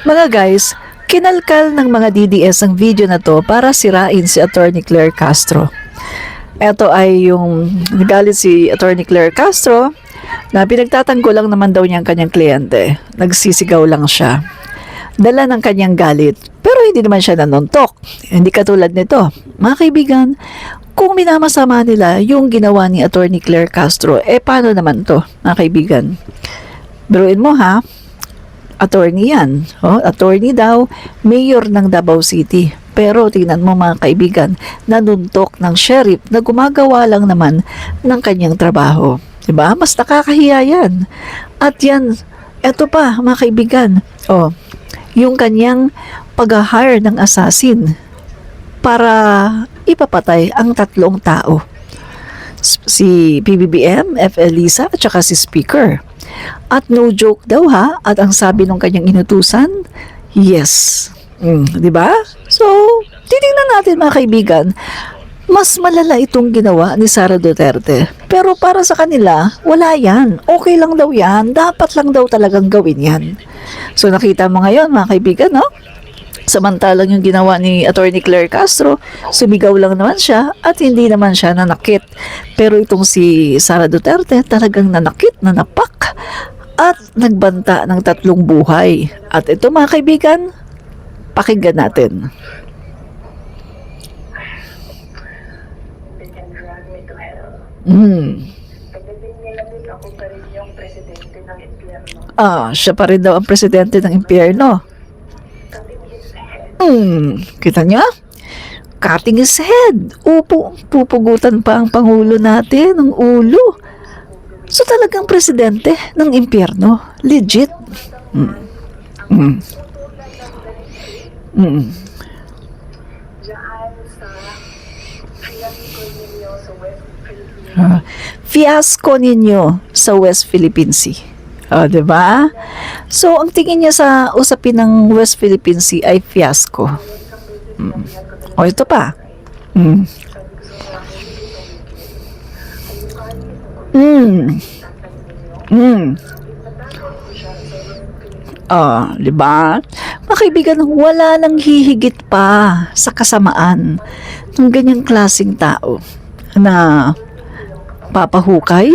Mga guys, kinalkal ng mga DDS ang video na to para sirain si Attorney Claire Castro. Ito ay yung nagalit si Attorney Claire Castro na pinagtatanggol lang naman daw niya ang kanyang kliyente. Nagsisigaw lang siya. Dala ng kanyang galit. Pero hindi naman siya nanuntok. Hindi katulad nito. Mga kaibigan, kung minamasama nila yung ginawa ni Attorney Claire Castro, paano naman to, mga kaibigan? Biruin mo ha, attorney yan. Attorney daw, mayor ng Davao City. Pero tingnan mo mga kaibigan, nanuntok ng sheriff na gumagawa lang naman ng kanyang trabaho. Diba? Mas nakakahiya yan. At yan, eto pa mga kaibigan, yung kanyang pag-hire ng assassin para ipapatay ang 3 tao. Si PBBM, F. Elisa, at saka si Speaker. At no joke daw ha, at ang sabi ng kanyang inutusan, yes. Di ba? So, titingnan natin mga kaibigan, mas malala itong ginawa ni Sara Duterte. Pero para sa kanila, wala yan. Okay lang daw yan. Dapat lang daw talagang gawin yan. So, nakita mo ngayon mga kaibigan, no? Samantalang yung ginawa ni Attorney Claire Castro, sumigaw lang naman siya at hindi naman siya nanakit. Pero itong si Sara Duterte talagang nanakit, nanapak at nagbanta ng 3 buhay. At ito mga kaibigan, pakinggan natin. Siya pa rin daw ang presidente ng impyerno. Kita niya? Cutting his head. Pupugutan pa ang Pangulo natin ng ulo. So talagang presidente ng impyerno. Legit. Fiasco ninyo sa West Philippine Sea. Diba? So, ang tingin niya sa usapin ng West Philippine Sea ay fiasco. Ito pa. Diba? Mga kaibigan, wala nang hihigit pa sa kasamaan ng ganyang klaseng tao na papahukay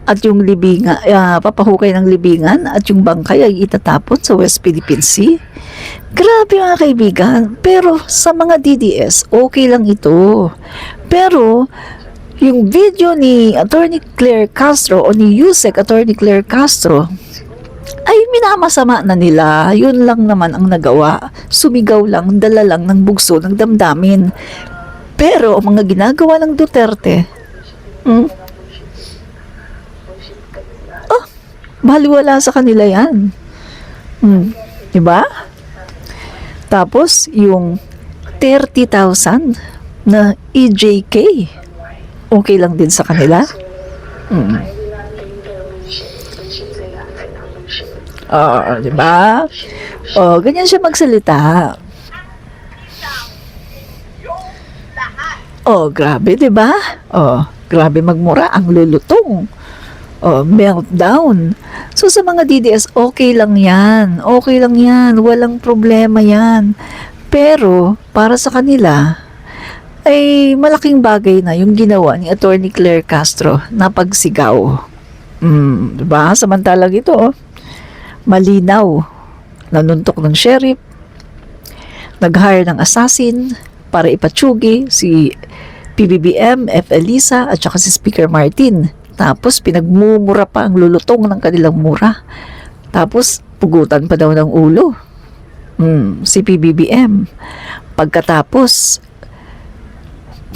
at yung libingan, papahukay ng libingan at yung bangkay ay itatapon sa West Philippine Sea. Grabe mga kaibigan. Pero sa mga DDS, okay lang ito. Pero yung video ni Attorney Claire Castro o ni Yusek Attorney Claire Castro ay minamasama na nila. Yun lang naman ang nagawa. Sumigaw lang, dala lang ng bugso ng damdamin. Pero ang mga ginagawa ng Duterte, baliwala sa kanila yan. Diba? Tapos, yung 30,000 na EJK, okay lang din sa kanila. Diba? Ganyan siya magsalita. Grabe, diba? Grabe magmura, ang lulutong. Meltdown. So sa mga DDS, okay lang yan. Okay lang yan. Walang problema yan. Pero, para sa kanila, ay malaking bagay na yung ginawa ni Attorney Claire Castro na pagsigaw. Diba? Samantalang ito, malinaw. Nanuntok ng sheriff, nag-hire ng assassin para ipatsugi si PBBM, F. Elisa at saka si Speaker Martin. Tapos pinagmumura pa ang lulutong ng kanilang mura. Tapos pugutan pa daw ng ulo. Si PBBM. Pagkatapos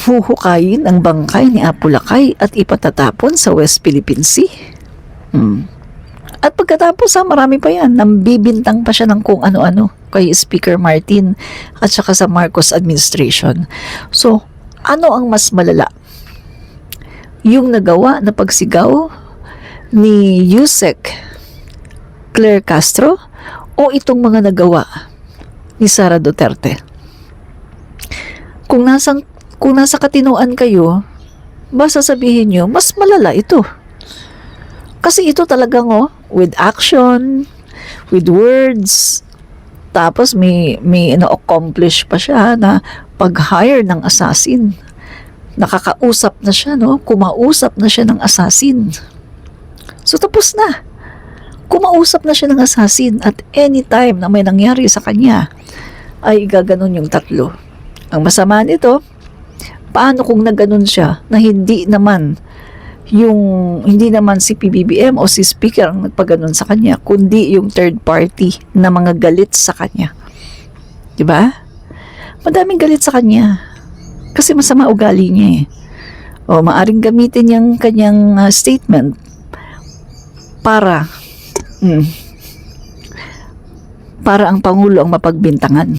huhukayin ang bangkay ni Apo Lakay at ipatatapon sa West Philippine Sea. At pagkatapos marami pa yan. Nambibintang pa siya ng kung ano-ano kay Speaker Martin at saka sa Marcos administration. So, ano ang mas malala? Yung nagawa na pagsigaw ni Yusek Claire Castro o itong mga nagawa ni Sara Duterte? Kung nasa katinuan kayo, basta sabihin nyo, mas malala ito. Kasi ito talagang with action, with words. Tapos may na-accomplish pa siya na pag-hire ng assassin. Nakakausap na siya, no? Kumausap na siya ng assassin. So tapos na. Kumausap na siya ng assassin at anytime na may nangyari sa kanya, ay gaganon yung tatlo. Ang masama nito, paano kung naganon siya na hindi naman si PBBM o si speaker ang nagpaganon sa kanya, kundi yung third party na mga galit sa kanya. 'Di ba? Madaming galit sa kanya kasi masama ugali niya eh. O maaring gamitin yung kanyang statement para ang Pangulo ang mapagbintangan.